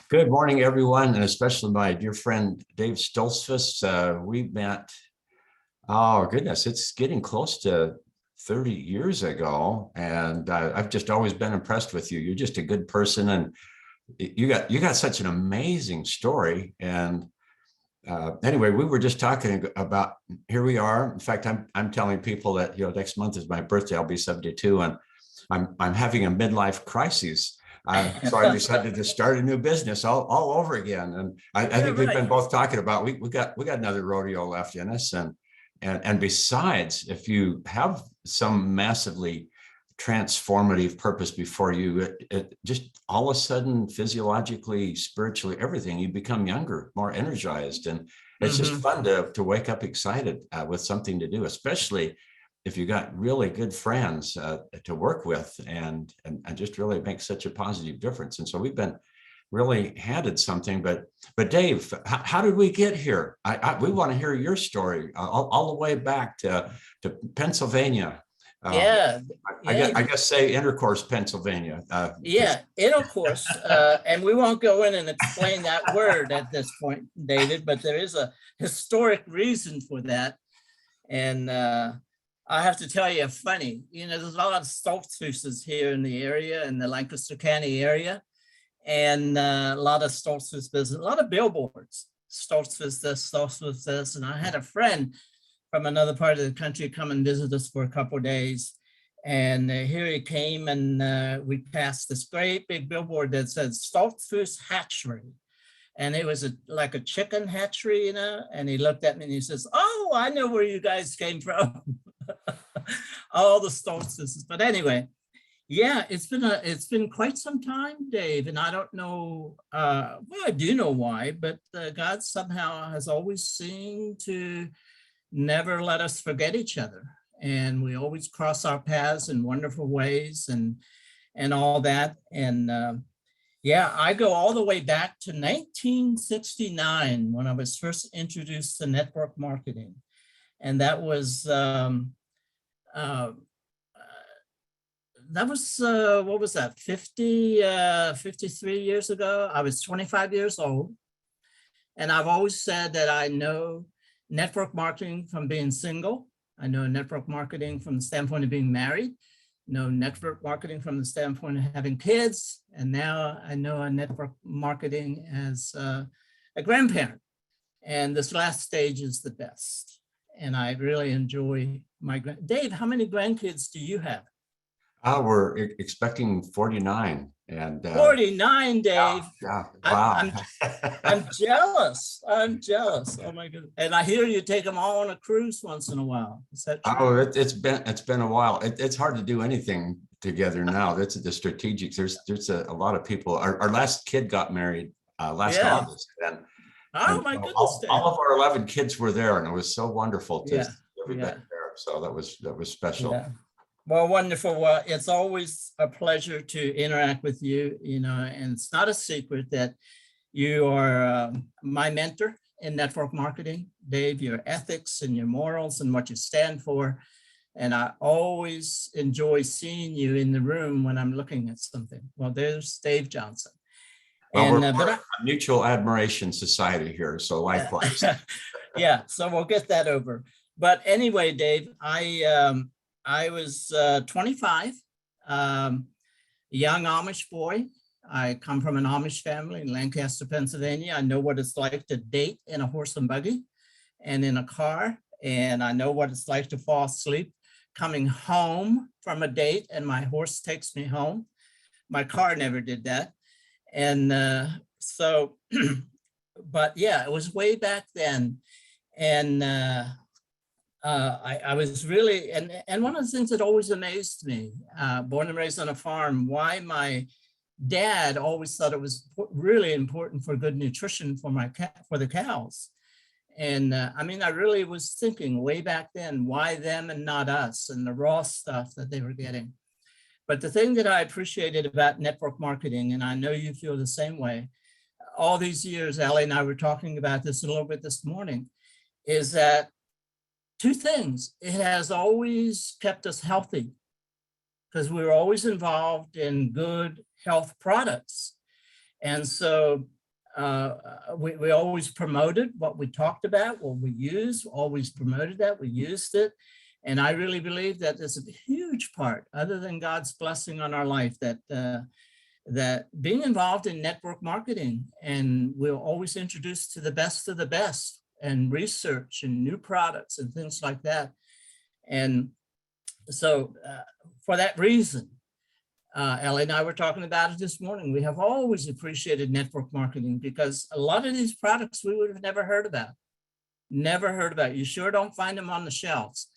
Good morning, everyone, and especially my dear friend Dave Stoltzfus. We met, oh goodness, it's getting close to 30 years ago, and I've just always been impressed with you. You're just a good person, and you got such an amazing story. And anyway, we were just talking about here we are. In fact, I'm telling people that next month is my birthday. I'll be 72, and I'm having a midlife crisis. So I decided to start a new business all over again. And I think we've been both talking about we got another rodeo left in us. And besides, if you have some massively transformative purpose before you, it just all of a sudden, physiologically, spiritually, everything, you become younger, more energized. And it's just fun to wake up excited with something to do, especially if you got really good friends to work with and just really make such a positive difference. And so we've been really handed something, but Dave, how did we get here? We want to hear your story all the way back to Pennsylvania. I guess say Intercourse, Pennsylvania. Intercourse. And we won't go in and explain that word at this point, David, but there is a historic reason for that. And I have to tell you, funny, there's a lot of Stoltzfuses here in the area, in the Lancaster County area, and a lot of Stoltzfus business, a lot of billboards, Stoltzfus this, Stoltzfus this. And I had a friend from another part of the country come and visit us for a couple of days. And here he came, and we passed this great big billboard that said Stoltzfus Hatchery. And it was like a chicken hatchery, and he looked at me and he says, "Oh, I know where you guys came from." All the Stoltzfuses. But anyway, it's been quite some time, Dave, and I don't know, well, I do know why, but God somehow has always seemed to never let us forget each other. And we always cross our paths in wonderful ways and all that. And I go all the way back to 1969 when I was first introduced to network marketing. And that was, what was that, 53 years ago? I was 25 years old. And I've always said that I know network marketing from being single. I know network marketing from the standpoint of being married. Know network marketing from the standpoint of having kids. And now I know a network marketing as a grandparent. And this last stage is the best. And I really enjoy Dave, how many grandkids do you have? We're expecting 49. And 49, Dave. Yeah. Wow. I'm jealous. I'm jealous. Oh my goodness. And I hear you take them all on a cruise once in a while. Is that true? Oh, it's been a while. It's hard to do anything together now. That's the strategics. There's a lot of people. Our last kid got married last August. And my goodness. All of our 11 kids were there, and it was so wonderful to see everybody there. So that was special. Yeah. Well, wonderful. Well, it's always a pleasure to interact with you, and it's not a secret that you are my mentor in network marketing, Dave, your ethics and your morals and what you stand for. And I always enjoy seeing you in the room when I'm looking at something. Well, there's Dave Johnson. Well, we're a mutual admiration society here, so likewise. Yeah, so we'll get that over. But anyway, Dave, I was 25, young Amish boy. I come from an Amish family in Lancaster, Pennsylvania. I know what it's like to date in a horse and buggy and in a car. And I know what it's like to fall asleep coming home from a date and my horse takes me home. My car never did that. And but yeah, it was way back then. And I was really, and one of the things that always amazed me, born and raised on a farm, why my dad always thought it was really important for good nutrition for the cows. And I really was thinking way back then, why them and not us, and the raw stuff that they were getting. But the thing that I appreciated about network marketing, and I know you feel the same way, all these years, Ellie and I were talking about this a little bit this morning, is that two things. It has always kept us healthy because we were always involved in good health products. And so we always promoted what we talked about, what we used, always promoted that, we used it. And I really believe that there's a huge part, other than God's blessing on our life, that being involved in network marketing, and we're always introduced to the best of the best, and research and new products and things like that. And so for that reason, Ellie and I were talking about it this morning. We have always appreciated network marketing because a lot of these products we would have never heard about. Never heard about. You sure don't find them on the shelves.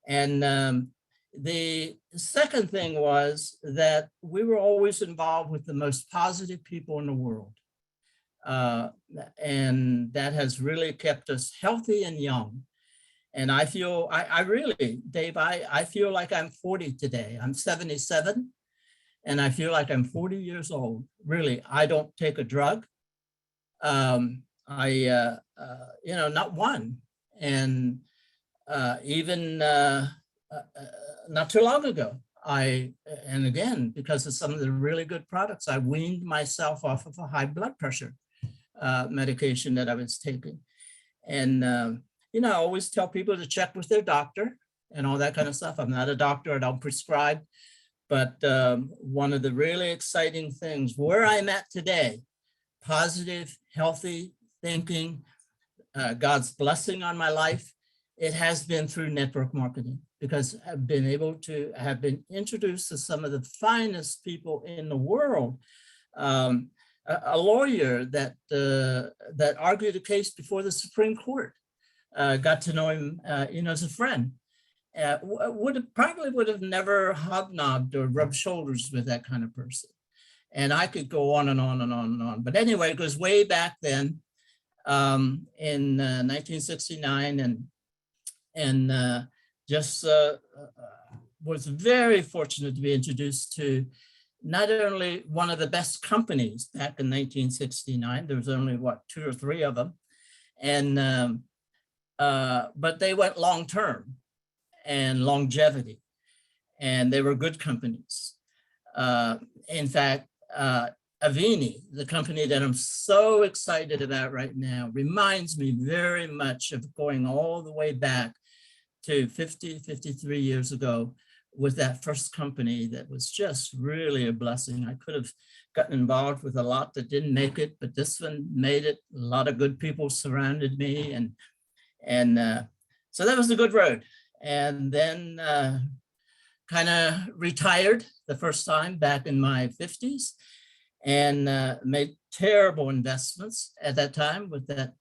And the second thing was that we were always involved with the most positive people in the world. And that has really kept us healthy and young. And I feel, I really, Dave, I feel like I'm 40 today. I'm 77. And I feel like I'm 40 years old. Really, I don't take a drug. Not one. And even not too long ago, and again, because of some of the really good products, I weaned myself off of a high blood pressure medication that I was taking. And, I always tell people to check with their doctor and all that kind of stuff. I'm not a doctor, I don't prescribe. But one of the really exciting things where I'm at today, positive, healthy thinking, God's blessing on my life, it has been through network marketing, because I've been able to have been introduced to some of the finest people in the world. A lawyer that argued a case before the Supreme Court, got to know him as a friend. Probably would have never hobnobbed or rubbed shoulders with that kind of person. And I could go on and on and on and on. But anyway, it goes way back then in 1969, and just was very fortunate to be introduced to not only one of the best companies back in 1969, there was only, 2 or 3 of them. And, but they went long-term and longevity, and they were good companies. In fact, Avini, the company that I'm so excited about right now, reminds me very much of going all the way back to 53 years ago with that first company that was just really a blessing. I could have gotten involved with a lot that didn't make it, but this one made it. A lot of good people surrounded me, and so that was a good road. And then kind of retired the first time back in my 50s, and made terrible investments at that time with that,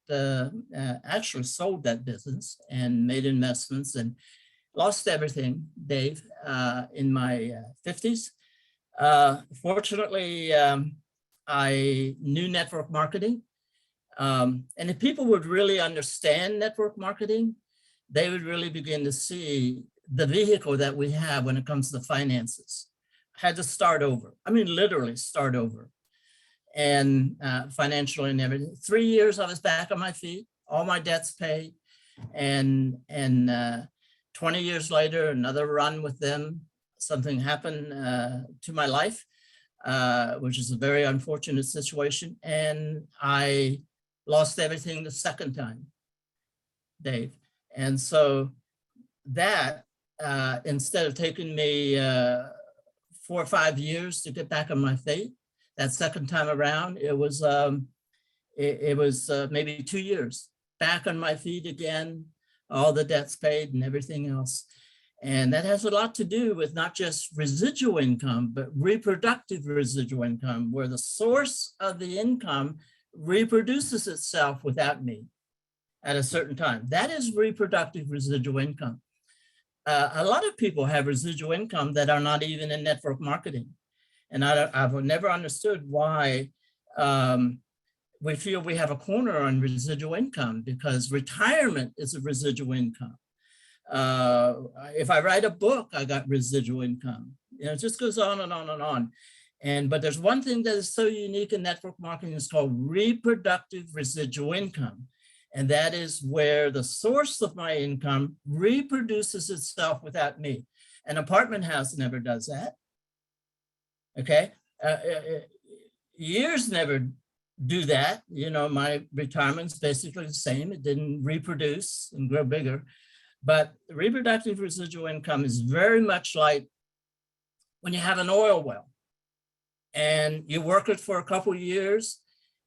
actually sold that business and made investments and lost everything, Dave, in my 50s. Fortunately, I knew network marketing. And if people would really understand network marketing, they would really begin to see the vehicle that we have when it comes to finances. I had to start over. I mean, literally start over. And financially and everything. 3 years I was back on my feet, all my debts paid. And 20 years later, another run with them, something happened to my life, which is a very unfortunate situation. And I lost everything the second time, Dave. And so that, instead of taking me 4 or 5 years to get back on my feet, that second time around, it was maybe 2 years back on my feet again, all the debts paid and everything else. And that has a lot to do with not just residual income, but reproductive residual income, where the source of the income reproduces itself without me at a certain time. That is reproductive residual income. A lot of people have residual income that are not even in network marketing. And I've never understood why we feel we have a corner on residual income, because retirement is a residual income. If I write a book, I got residual income. It just goes on and on and on. But there's one thing that is so unique in network marketing, it's called reproductive residual income. And that is where the source of my income reproduces itself without me. An apartment house never does that. Okay, years never do that. You know, my retirement's basically the same. It didn't reproduce and grow bigger. But reproductive residual income is very much like when you have an oil well and you work it for a couple of years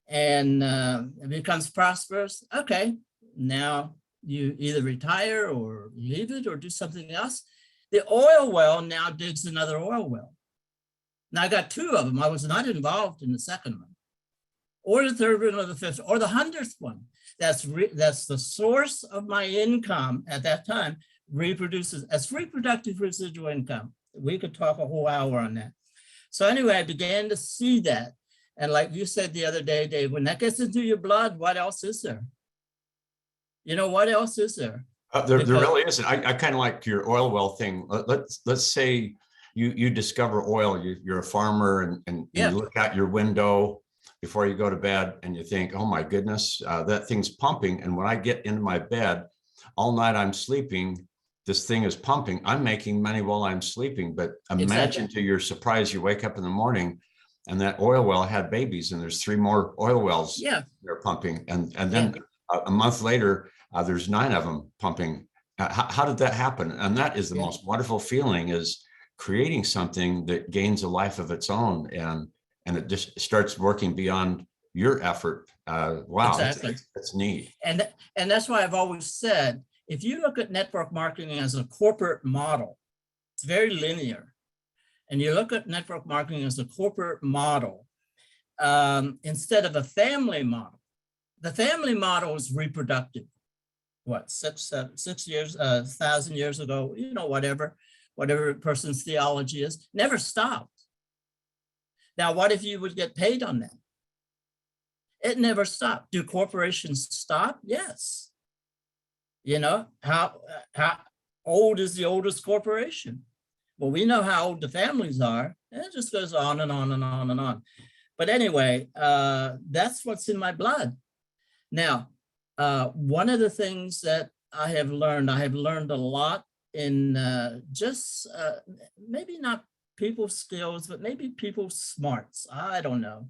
and it becomes prosperous. Okay, now you either retire or leave it or do something else. The oil well now digs another oil well. Now I got two of them. I was not involved in the second one, or the third one, or the fifth, or the 100th one. That's the source of my income at that time. Reproduces as reproductive residual income. We could talk a whole hour on that. So anyway, I began to see that. And like you said the other day, Dave, when that gets into your blood, what else is there? You know, what else is there? There really isn't. I kind of like your oil well thing. Let's say you discover oil. You're a farmer and you look out your window before you go to bed and you think, oh my goodness, that thing's pumping. And when I get into my bed, all night I'm sleeping, this thing is pumping. I'm making money while I'm sleeping. But imagine to your surprise, you wake up in the morning and that oil well had babies and there's 3 more oil wells they're pumping. And then a month later, there's 9 of them pumping. How did that happen? And that is the most wonderful feeling, is creating something that gains a life of its own, and it just starts working beyond your effort. Wow, that's neat. And that's why I've always said, if you look at network marketing as a corporate model, it's very linear. And you look at network marketing as a corporate model instead of a family model. The family model is reproductive. What, 6 years, 1,000 years ago, you know, whatever a person's theology is, never stopped. Now, what if you would get paid on that? It never stopped. Do corporations stop? Yes. You know, how old is the oldest corporation? Well, we know how old the families are, and it just goes on and on and on and on. But anyway, that's what's in my blood. Now, one of the things that I have learned a lot in just maybe not people skills, but maybe people smarts. I don't know.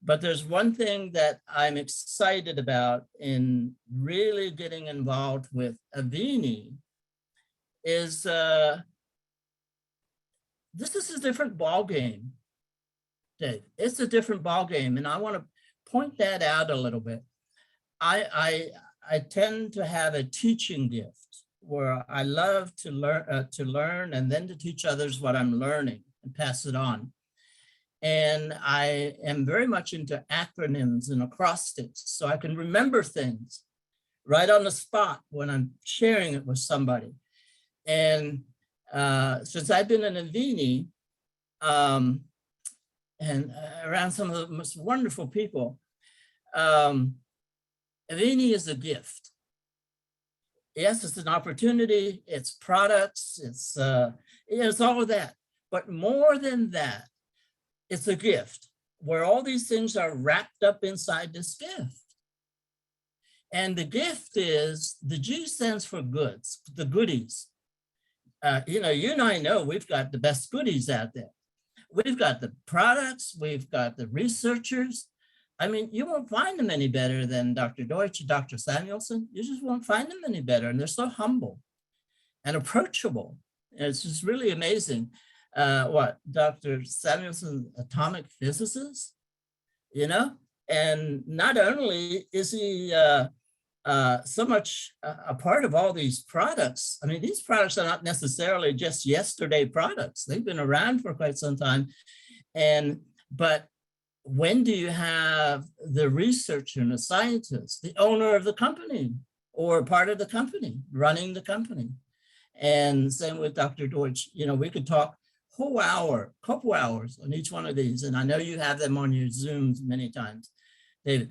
But there's one thing that I'm excited about in really getting involved with Avini is this is a different ball game, Dave. It's a different ball game, and I want to point that out a little bit. I tend to have a teaching gift where I love to learn and then to teach others what I'm learning and pass it on. And I am very much into acronyms and acrostics, so I can remember things right on the spot when I'm sharing it with somebody. And since I've been in Avini and around some of the most wonderful people, Avini is a gift. Yes, it's an opportunity, it's products, it's all of that. But more than that, it's a gift where all these things are wrapped up inside this gift. And the gift is, the G stands for goods, the goodies. You and I know we've got the best goodies out there. We've got the products, we've got the researchers. I mean, you won't find them any better than Dr. Deutsch and Dr. Samuelson. You just won't find them any better. And they're so humble and approachable. It's just really amazing. Dr. Samuelson, atomic physicist, and not only is he so much a part of all these products. I mean, these products are not necessarily just yesterday products. They've been around for quite some time. But when do you have the researcher and the scientist, the owner of the company or part of the company, running the company? And same with Dr. Deutsch, we could talk whole hour, couple hours on each one of these. And I know you have them on your Zooms many times, David.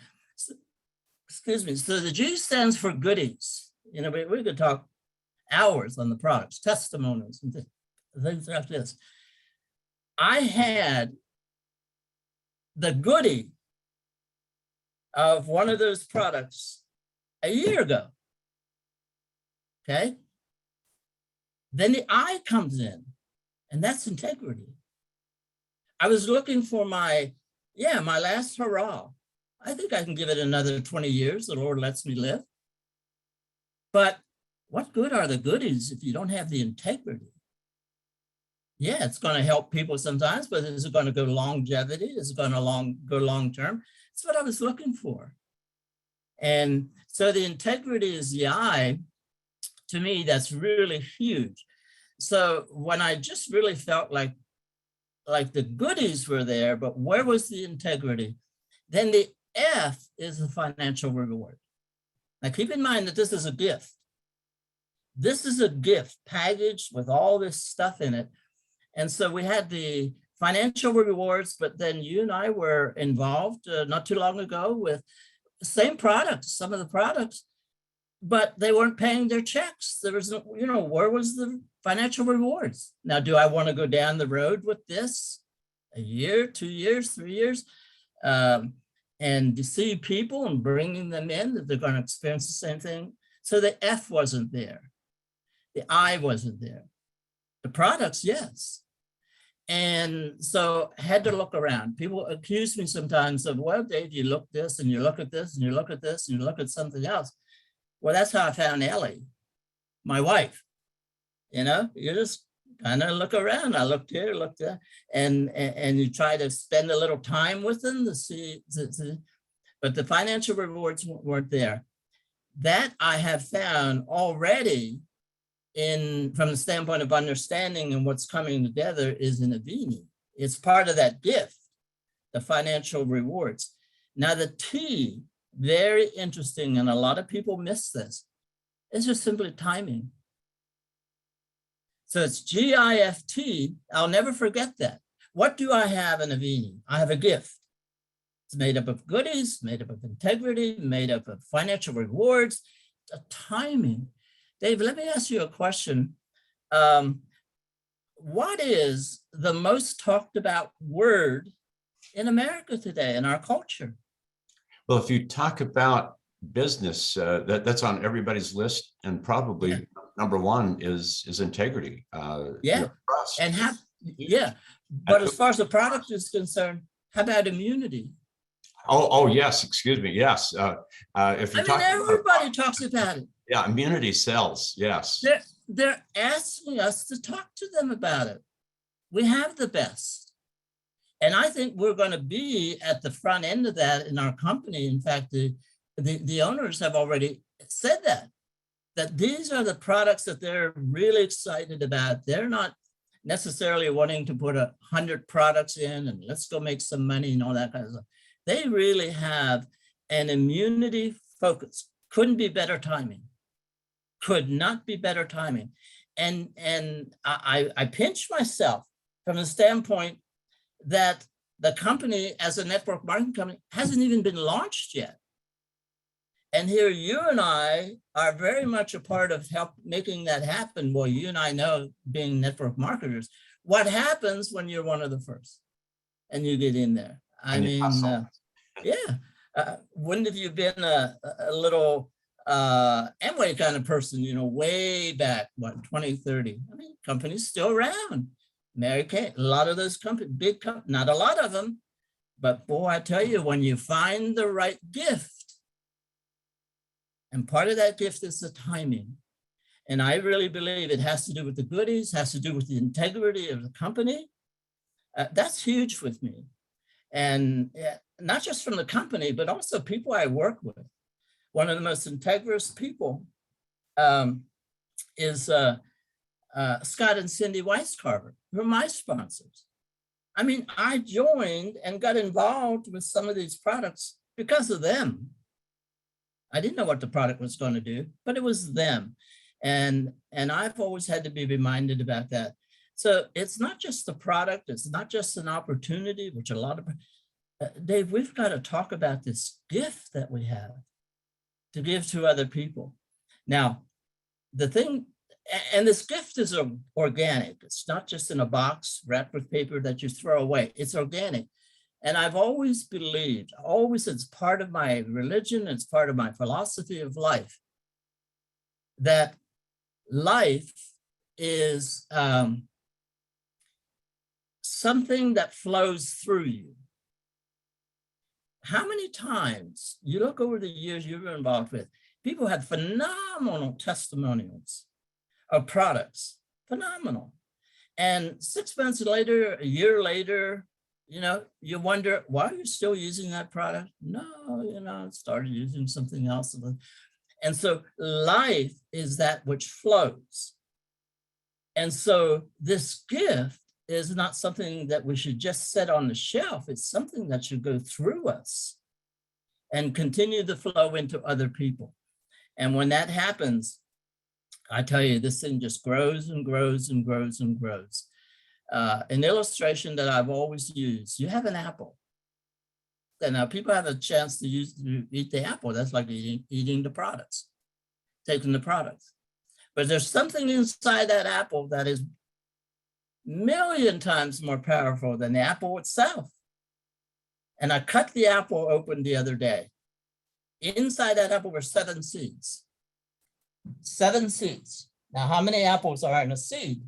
Excuse me. So the G stands for goodies. We could talk hours on the products, testimonials, and things like this. I had the goodie of one of those products a year ago. Okay. Then the I comes in, and that's integrity. I was looking for my yeah, my last hurrah. I think I can give it another 20 years. The Lord lets me live. But what good are the goodies if you don't have the integrity? Yeah, it's going to help people sometimes, but is it going to go longevity? Is it going to go long term? That's what I was looking for. And so the integrity is the eye. To me, that's really huge. So when I just really felt like the goodies were there, but where was the integrity? Then the F is the financial reward. Now keep in mind that this is a gift. This is a gift packaged with all this stuff in it. And so we had the financial rewards, but then you and I were involved not too long ago with the same products, some of the products, but they weren't paying their checks. There was, where was the financial rewards? Now, do I want to go down the road with this a year, 2 years, 3 years, and to see people and bringing them in that they're going to experience the same thing? So the F wasn't there. The I wasn't there. The products, yes. And so I had to look around. People accuse me sometimes of, well, Dave, you look this and you look at this and you look at this and you look at something else. Well, that's how I found Ellie, my wife. You just kind of look around. I looked here, looked there, and you try to spend a little time with them to see, but the financial rewards weren't there. That I have found already from the standpoint of understanding and what's coming together is in Avini. It's part of that gift, the financial rewards. Now the T, very interesting, and a lot of people miss this. It's just simply timing. So it's GIFT. I'll never forget that. What do I have in Avini? I have a gift. It's made up of goodies, made up of integrity, made up of financial rewards, the timing. Dave, let me ask you a question. What is the most talked about word in America today, in our culture? Well, if you talk about business, that's on everybody's list, and probably number one is integrity. Trust. And but as far as the product is concerned, how about immunity? Oh yes, excuse me. Yes. If you everybody talks about it. Yeah, immunity sells. Yes. They're asking us to talk to them about it. We have the best. And I think we're going to be at the front end of that in our company. In fact, the owners have already said that these are the products that they're really excited about. They're not necessarily wanting to put 100 products in and let's go make some money and all that kind of stuff. They really have an immunity focus. Couldn't be better timing. Could not be better timing. And I pinch myself from the standpoint that the company, as a network marketing company, hasn't even been launched yet. And here you and I are very much a part of making that happen. Well, you and I know, being network marketers, what happens when you're one of the first and you get in there. Wouldn't have you been a little Amway kind of person, way back, 2030? Companies still around. Mary Kay, a lot of those companies, big companies, not a lot of them, but boy, I tell you, when you find the right gift, and part of that gift is the timing. And I really believe it has to do with the goodies, has to do with the integrity of the company. That's huge with me. And not just from the company, but also people I work with. One of the most integrous people is Scott and Cindy Weiscarver, who are my sponsors. I joined and got involved with some of these products because of them. I didn't know what the product was going to do, but it was them. And I've always had to be reminded about that. So it's not just the product, it's not just an opportunity, which a lot of, Dave, we've got to talk about this gift that we have to give to other people. Now, the thing, and this gift is organic. It's not just in a box wrapped with paper that you throw away. It's organic. And I've always believed, it's part of my religion, it's part of my philosophy of life, that life is something that flows through you. how many times you look over the years you were involved with, people had phenomenal testimonials of products, phenomenal. And 6 months later, a year later, you wonder, why are you still using that product? No, I started using something else. And so life is that which flows. And so this gift is not something that we should just set on the shelf. It's something that should go through us and continue to flow into other people. And when that happens, I tell you, this thing just grows and grows and grows and grows. An illustration that I've always used, you have an apple. And now people have a chance to eat the apple. That's like eating the products, taking the products. But there's something inside that apple that is 1,000,000 times more powerful than the apple itself. And I cut the apple open the other day. Inside that apple were 7 seeds. 7 seeds. Now, how many apples are in a seed?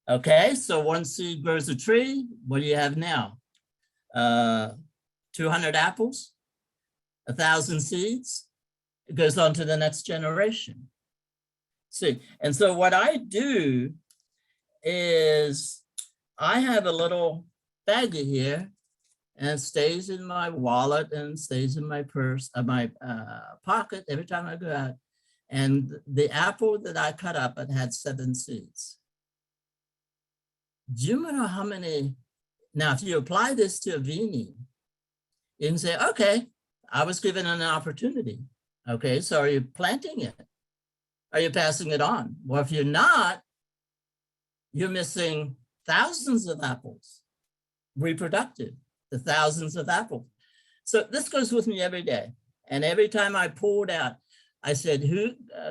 Okay, so 1 seed grows a tree. What do you have now? 200 apples, 1,000 seeds. It goes on to the next generation. See, and so what I do is I have a little baggie here, and it stays in my wallet and stays in my purse, my pocket every time I go out. And the apple that I cut up, it had 7 seeds. Do you know how many? Now, if you apply this to a Vini, you can say, okay, I was given an opportunity. Okay, so are you planting it? Are you passing it on? Well, if you're not, you're missing thousands of apples. Reproductive, the thousands of apples. So this goes with me every day. And every time I pulled out, I said,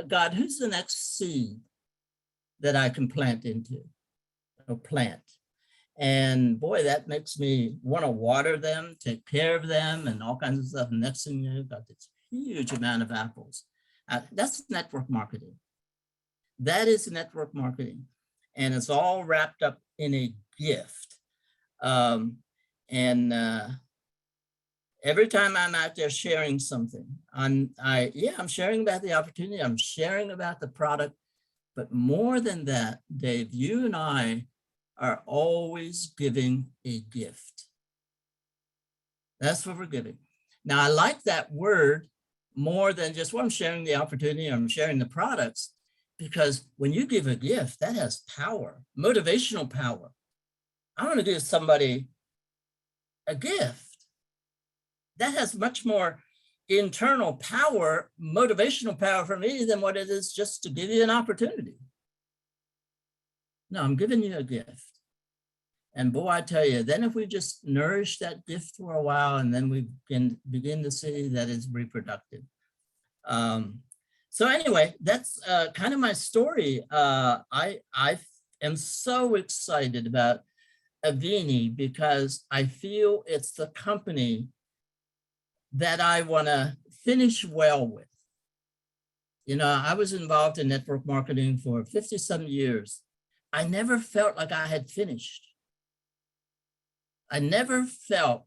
God, who's the next seed that I can plant into? Or plant. And boy, that makes me want to water them, take care of them, and all kinds of stuff. And next thing you know, you've got this huge amount of apples. That's network marketing. That is network marketing. And it's all wrapped up in a gift. Every time I'm out there sharing something, I'm sharing about the opportunity, I'm sharing about the product. But more than that, Dave, you and I are always giving a gift. That's what we're giving. Now, I like that word more than just, well, I'm sharing the opportunity, I'm sharing the products, because when you give a gift, that has power, motivational power. I want to give somebody a gift. That has much more internal power, motivational power for me than what it is just to give you an opportunity. No, I'm giving you a gift. And boy, I tell you, then if we just nourish that gift for a while, and then we can begin to see that it's reproductive. So anyway, that's kind of my story. I am so excited about Avini because I feel it's the company that I want to finish well with. I was involved in network marketing for 50-some years. I never felt like I had finished. I never felt,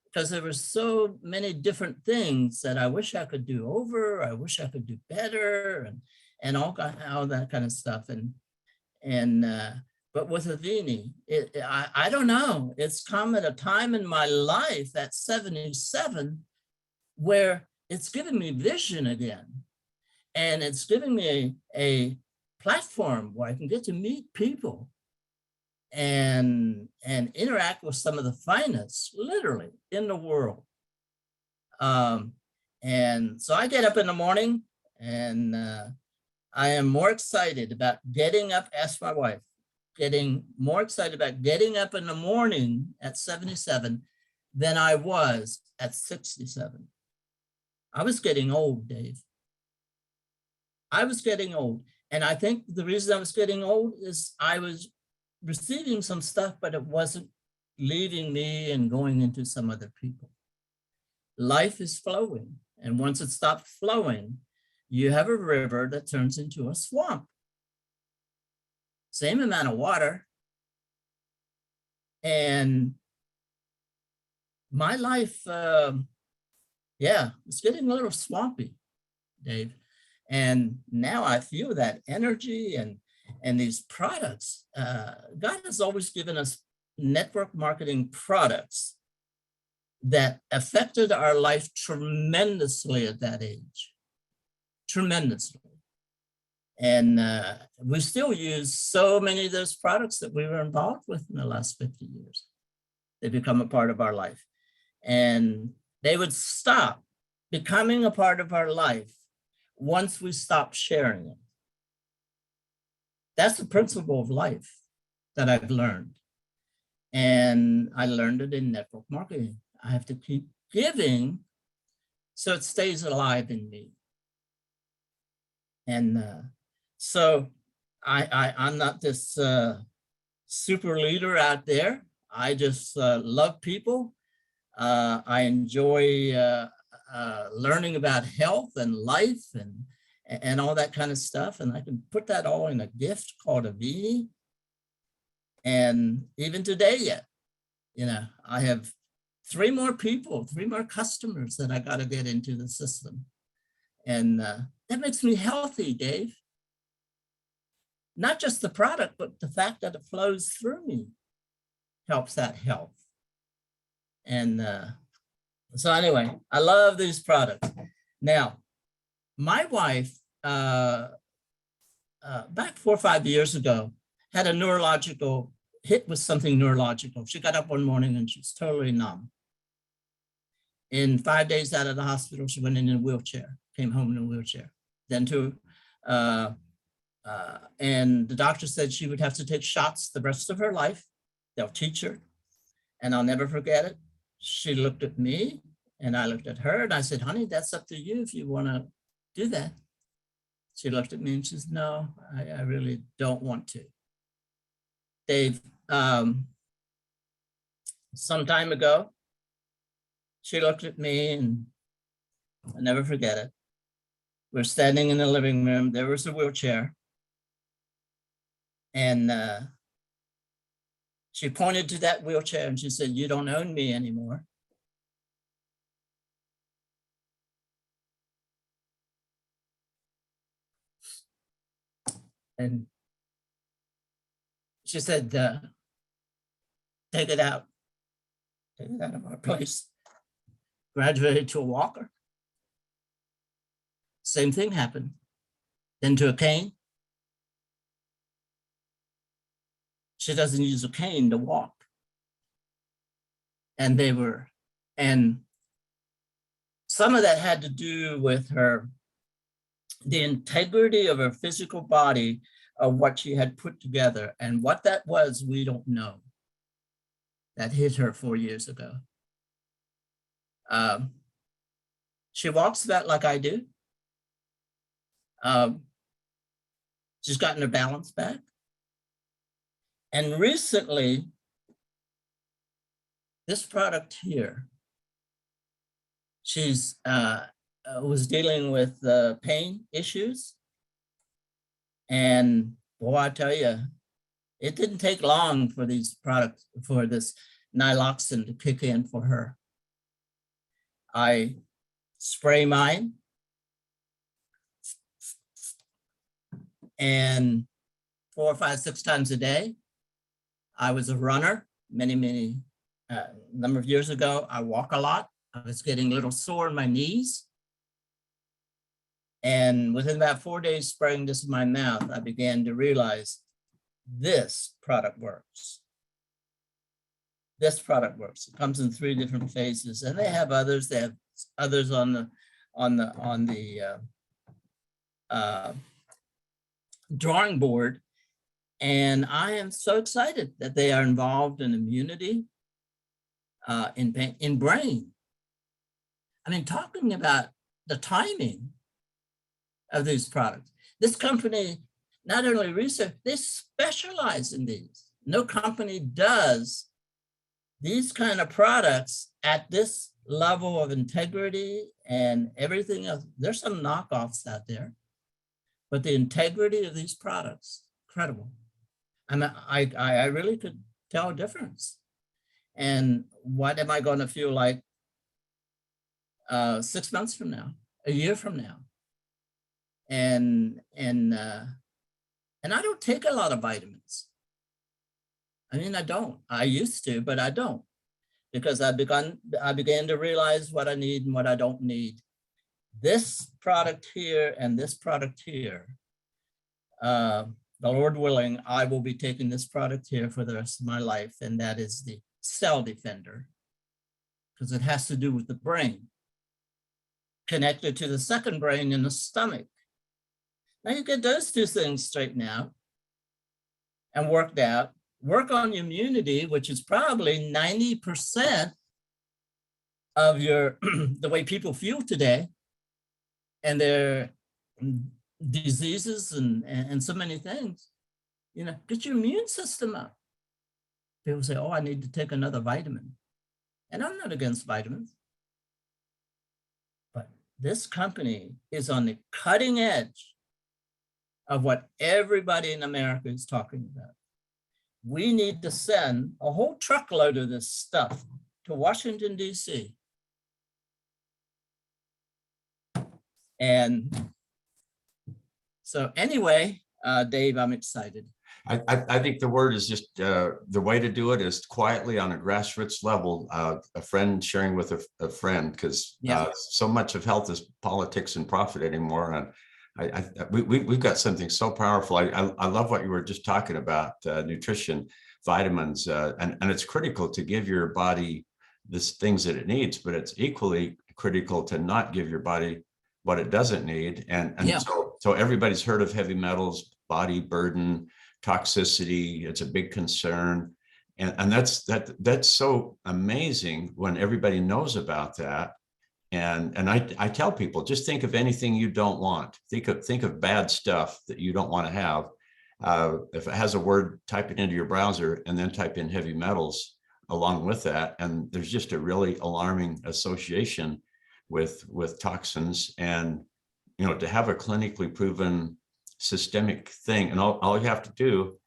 because there were so many different things that I wish I could do over, I wish I could do better, and all that kind of stuff. But with Avini, I don't know, it's come at a time in my life at 77 where it's given me vision again. And it's giving me a platform where I can get to meet people and interact with some of the finest, literally, in the world. And so I get up in the morning and I am more excited about getting up, ask my wife, getting more excited about getting up in the morning at 77 than I was at 67. I was getting old, Dave. I was getting old. And I think the reason I was getting old is I was receiving some stuff, but it wasn't leaving me and going into some other people. Life is flowing. And once it stops flowing, you have a river that turns into a swamp. Same amount of water. And my life, yeah, it's getting a little swampy, Dave. And now I feel that energy and these products. God has always given us network marketing products that affected our life tremendously at that age, tremendously. And we still use so many of those products that we were involved with in the last 50 years. They become a part of our life. And they would stop becoming a part of our life once we stop sharing it. That's the principle of life that I've learned. And I learned it in network marketing. I have to keep giving so it stays alive in me. And so I'm not this super leader out there. I just love people. I enjoy learning about health and life and all that kind of stuff. And I can put that all in a gift called a Vini. And even today yet, you know, I have 3 more customers that I got to get into the system. And that makes me healthy, Dave. Not just the product, but the fact that it flows through me helps that health. And so anyway, I love these products. Now, my wife, back 4 or 5 years ago, had a neurological hit with something neurological. She got up one morning and she was totally numb. In 5 days out of the hospital, she went in a wheelchair, came home in a wheelchair. Then and the doctor said she would have to take shots the rest of her life. They'll teach her. And I'll never forget it. She looked at me and I looked at her and I said, honey, that's up to you if you want to do that. She looked at me and she said, no, I really don't want to. Dave, some time ago, she looked at me and I'll never forget it. We're standing in the living room. There was a wheelchair. And she pointed to that wheelchair and she said, you don't own me anymore. And she said, take it out. Take it out of our place. Graduated to a walker. Same thing happened. Then to a cane. She doesn't use a cane to walk. And some of that had to do with the integrity of her physical body, of what she had put together. And what that was, we don't know. That hit her 4 years ago. She walks about like I do. She's gotten her balance back. And recently, this product here, she's was dealing with pain issues. And boy, I tell you, it didn't take long for these products, for this Nyloxin to kick in for her. I spray mine. And 4 or 5, 6 times a day. I was a runner many number of years ago. I walk a lot. I was getting a little sore in my knees. And within about 4 days spraying this in my mouth, I began to realize this product works. This product works. It comes in 3 different phases, and they have others. They have others on the drawing board. And I am so excited that they are involved in immunity, in brain. I mean, talking about the timing of these products. This company not only research, they specialize in these. No company does these kind of products at this level of integrity and everything else. There's some knockoffs out there, but the integrity of these products, incredible. I really could tell a difference. And what am I going to feel like 6 months from now, a year from now? And I don't take a lot of vitamins. I mean, I don't. I used to, but I don't, because I began to realize what I need and what I don't need. This product here and this product here, the Lord willing, I will be taking this product here for the rest of my life, and that is the Cell Defender, because it has to do with the brain, connected to the second brain in the stomach. Now you get those two things straightened out and worked out. Work on your immunity, which is probably 90% of your the way people feel today, and their diseases and so many things. You know, get your immune system up. People say, "Oh, I need to take another vitamin," and I'm not against vitamins, but this company is on the cutting edge of what everybody in America is talking about. We need to send a whole truckload of this stuff to Washington, D.C. And so anyway, Dave, I'm excited. I think the word is just the way to do it is quietly on a grassroots level, a friend sharing with a friend, because so much of health is politics and profit anymore. And we've got something so powerful. I love what you were just talking about, nutrition, vitamins, and it's critical to give your body the things that it needs, but it's equally critical to not give your body what it doesn't need. And so everybody's heard of heavy metals, body burden, toxicity. It's a big concern. And that's so amazing when everybody knows about that. And I tell people, just think of anything you don't want. Think of bad stuff that you don't want to have. If it has a word, type it into your browser and then type in heavy metals along with that. And there's just a really alarming association with toxins. And, you know, to have a clinically proven systemic thing, and all you have to do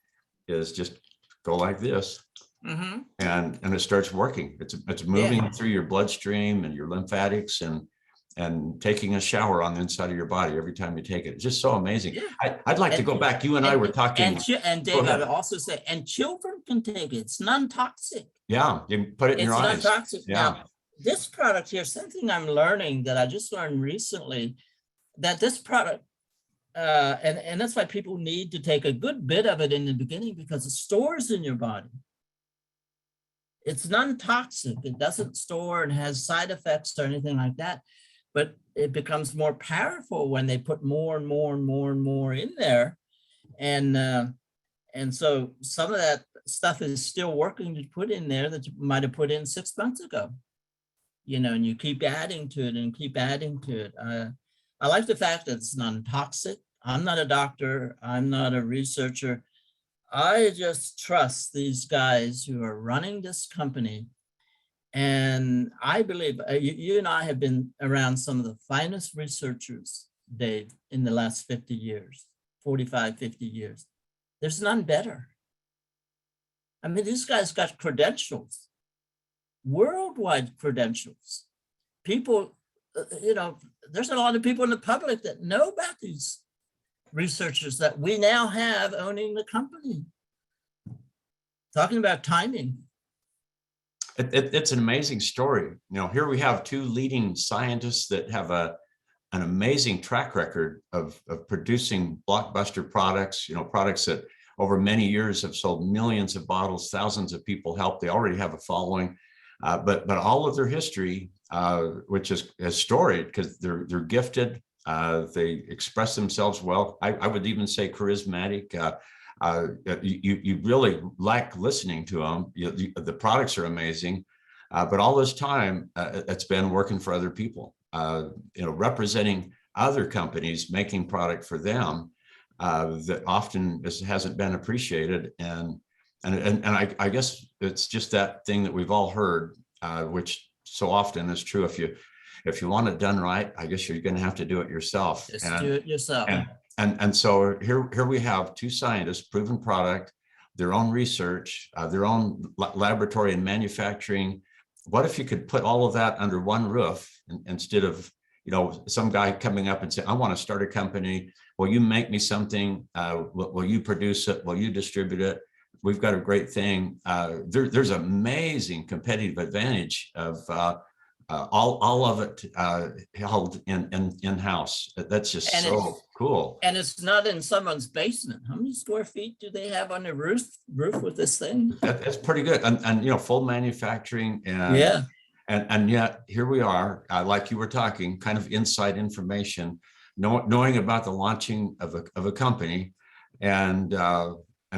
is just go like this. Mm-hmm. And it starts working. It's moving through your bloodstream and your lymphatics and taking a shower on the inside of your body every time you take it. It's just so amazing. Yeah. I'd like to go back. You and I were talking. And Dave, I would also say, and children can take it. It's non-toxic. Yeah, you can put it in your eyes. It's non-toxic. Yeah. Now, this product here, something I'm learning that I just learned recently, that this product, and that's why people need to take a good bit of it in the beginning, because it stores in your body. It's non-toxic. It doesn't store and has side effects or anything like that, but it becomes more powerful when they put more and more and more and more in there. And so some of that stuff is still working to put in there that you might have put in 6 months ago, you know, and you keep adding to it and keep adding to it. I like the fact that it's non-toxic. I'm not a doctor. I'm not a researcher. I just trust these guys who are running this company. And I believe you and I have been around some of the finest researchers, Dave, in the last 50 years, 45, 50 years. There's none better. I mean, these guys got credentials, worldwide credentials. People, you know, there's a lot of people in the public that know about these researchers that we now have owning the company. Talking about timing. It's an amazing story. You know, here we have two leading scientists that have an amazing track record of producing blockbuster products, you know, products that over many years have sold millions of bottles, thousands of people helped. They already have a following, but all of their history, which is storied because they're gifted. They express themselves well. I would even say charismatic. You really like listening to them. The products are amazing, but all this time it's been working for other people. You know, representing other companies, making product for them that often hasn't been appreciated. And I guess it's just that thing that we've all heard, which so often is true. If you want it done right, I guess you're going to have to do it yourself. Just do it yourself. And so here we have two scientists, proven product, their own research, their own laboratory and manufacturing. What if you could put all of that under one roof instead of, some guy coming up and saying, I want to start a company. Will you make me something? Will you produce it? Will you distribute it? We've got a great thing. There's amazing competitive advantage of all of it held in-house. That's just And so cool. And it's not in someone's basement. How many square feet do they have on the roof with this thing? That's pretty good. And full manufacturing and Yeah. And yet here we are, like you were talking, kind of inside information, knowing about the launching of a company, and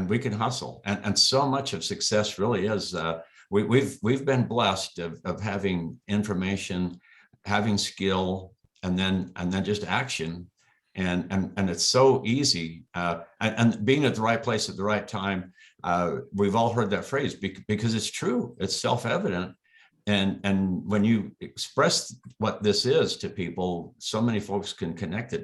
we can hustle. And so much of success really is we've been blessed of having information, having skill, and then just action, and it's so easy, and being at the right place at the right time. We've all heard that phrase because it's true. It's self-evident. And when you express what this is to people, so many folks can connect the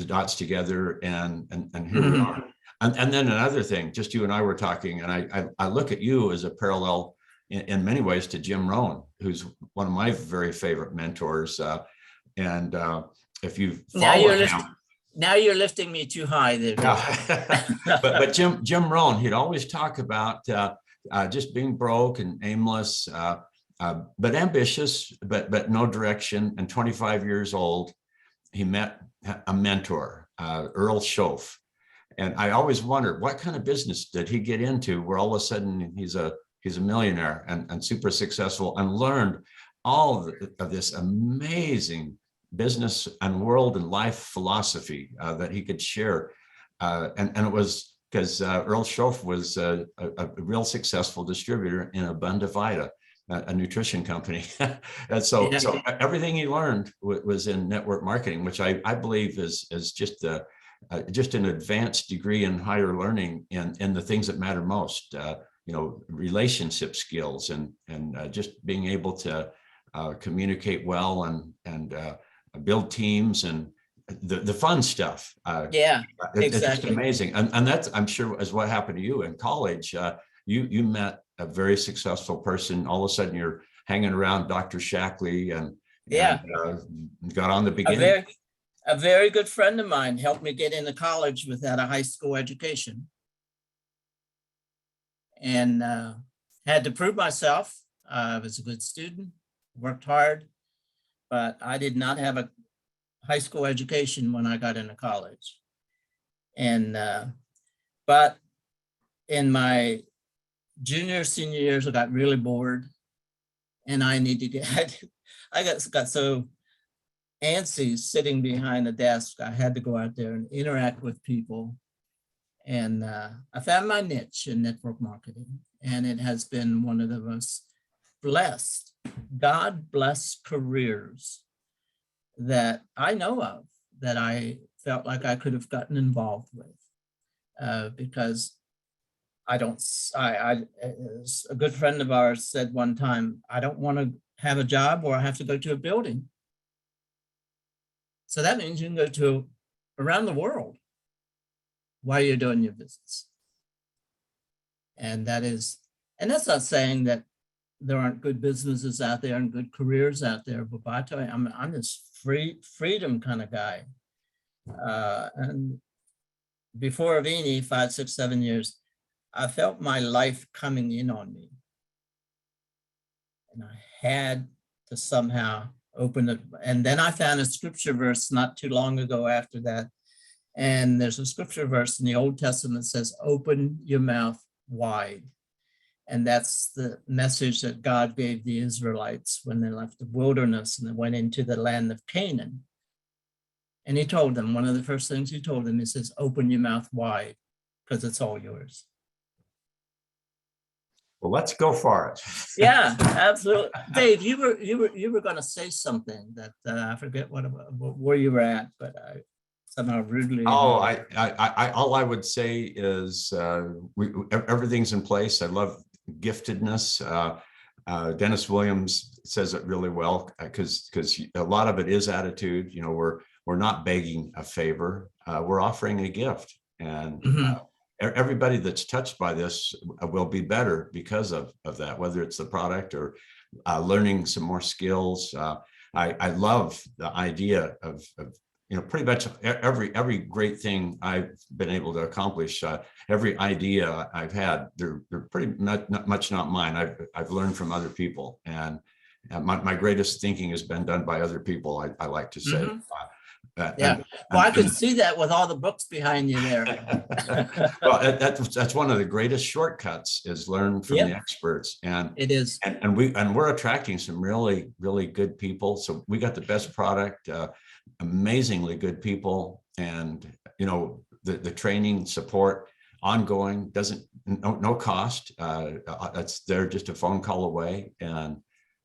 dots together, and here we are. And then another thing, just you and I were talking, and I look at you as a parallel in many ways to Jim Rohn, who's one of my very favorite mentors. And if you follow him, now you're lifting me too high there. but Jim Rohn, he'd always talk about just being broke and aimless, but ambitious, but no direction. And 25 years old, he met a mentor, Earl Schoaf. And I always wondered, what kind of business did he get into where all of a sudden he's a millionaire and super successful, and learned all of this amazing business and world and life philosophy that he could share. And it was because Earl Schoaf was a real successful distributor in Abundavita, a nutrition company. And so everything he learned was in network marketing, which I believe is just an advanced degree in higher learning in the things that matter most, relationship skills and just being able to communicate well and build teams and the fun stuff. Exactly. It's just amazing. And that's, I'm sure, is what happened to you in college. You met a very successful person. All of a sudden you're hanging around Dr. Shackley and got on the beginning. A very good friend of mine helped me get into college without a high school education, and had to prove myself. I was a good student, worked hard, but I did not have a high school education when I got into college. And but in my senior years, I got really bored, and I got so antsy sitting behind a desk. I had to go out there and interact with people. And I found my niche in network marketing. And it has been one of the most blessed, God-blessed careers that I know of, that I felt like I could have gotten involved with. Because as a good friend of ours said one time, I don't want to have a job where I have to go to a building. So that means you can go around the world while you're doing your business. And that's not saying that there aren't good businesses out there and good careers out there, but I tell you, I'm this freedom kind of guy. And before Avini, 5, 6, 7 years, I felt my life coming in on me. And I had to somehow open it. And then I found a scripture verse not too long ago after that. And there's a scripture verse in the Old Testament that says, open your mouth wide. And that's the message that God gave the Israelites when they left the wilderness and they went into the land of Canaan. And he told them, one of the first things he told them, he says, open your mouth wide, because it's all yours. Well, let's go for it. Yeah, absolutely. Dave, you were going to say something that I forget where you were at, but I somehow rudely. Oh, I all I would say is everything's in place. I love giftedness. Dennis Williams says it really well, because a lot of it is attitude. We're not begging a favor. We're offering a gift, and everybody that's touched by this will be better because of that, whether it's the product or learning some more skills. I love the idea of pretty much every great thing I've been able to accomplish, every idea I've had, they're pretty much not mine. I've learned from other people, and my greatest thinking has been done by other people. I like to say. Yeah. Well, I could see that with all the books behind you there. Well, that's one of the greatest shortcuts, is learn from the experts. And it is. And we're attracting some really, really good people. So we got the best product, amazingly good people, and the training support ongoing, no cost. They're just a phone call away, and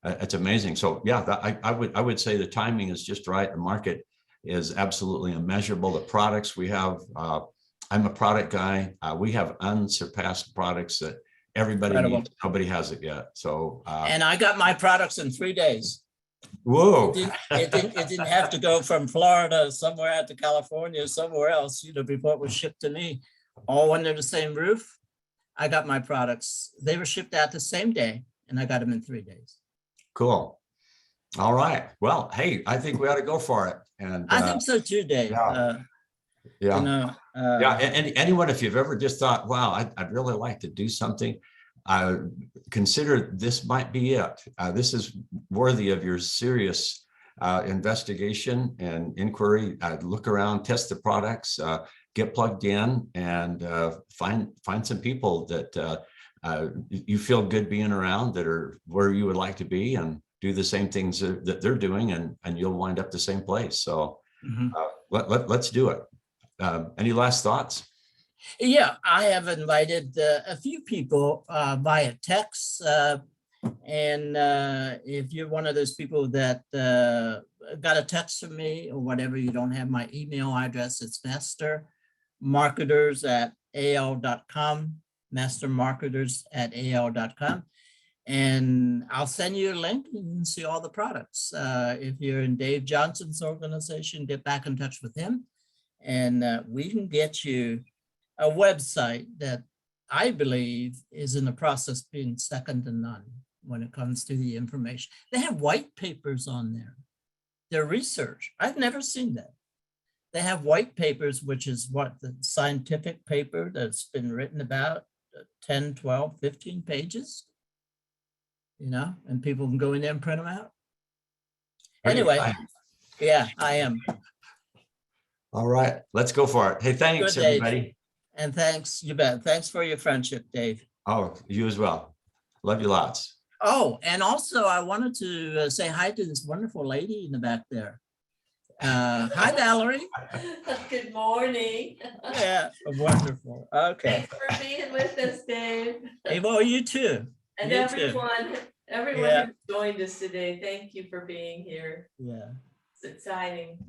it's amazing. So yeah, I would say the timing is just right. The market is absolutely immeasurable. The products we have, I'm a product guy. We have unsurpassed products that everybody needs. Nobody has it yet. So and I got my products in 3 days. Whoa! It didn't have to go from Florida somewhere out to California or somewhere else, before it was shipped to me, all under the same roof. I got my products. They were shipped out the same day, and I got them in 3 days. Cool. All right. Well, hey, I think we ought to go for it. And I think so too, Dave. Yeah. And anyone, if you've ever just thought, wow, I'd really like to do something, consider this might be it. This is worthy of your serious investigation and inquiry. Look around, test the products, get plugged in, and find some people that you feel good being around, that are where you would like to be, and do the same things that they're doing, and you'll wind up the same place. So let's do it. Any last thoughts? Yeah, I have invited a few people via text. And if you're one of those people that got a text from me or whatever, you don't have my email address, it's mastermarketers@al.com, mastermarketers@al.com. And I'll send you a link and you can see all the products. If you're in Dave Johnson's organization, get back in touch with him, and we can get you a website that I believe is in the process of being second to none when it comes to the information. They have white papers on there. Their research, I've never seen that. They have white papers, which is what the scientific paper that's been written about, 10, 12, 15 pages. And people can go in there and print them out. Anyway, yeah, I am. All right, let's go for it. Hey, thanks, Good, Dave. everybody. And thanks, you bet. Thanks for your friendship, Dave. Oh, you as well. Love you lots. Oh, and also I wanted to say hi to this wonderful lady in the back there. Hi, Valerie. Good morning. Yeah, wonderful. Okay. Thanks for being with us, Dave. Hey, well, you too. And You everyone Yeah. who joined us today, thank you for being here. Yeah. It's exciting.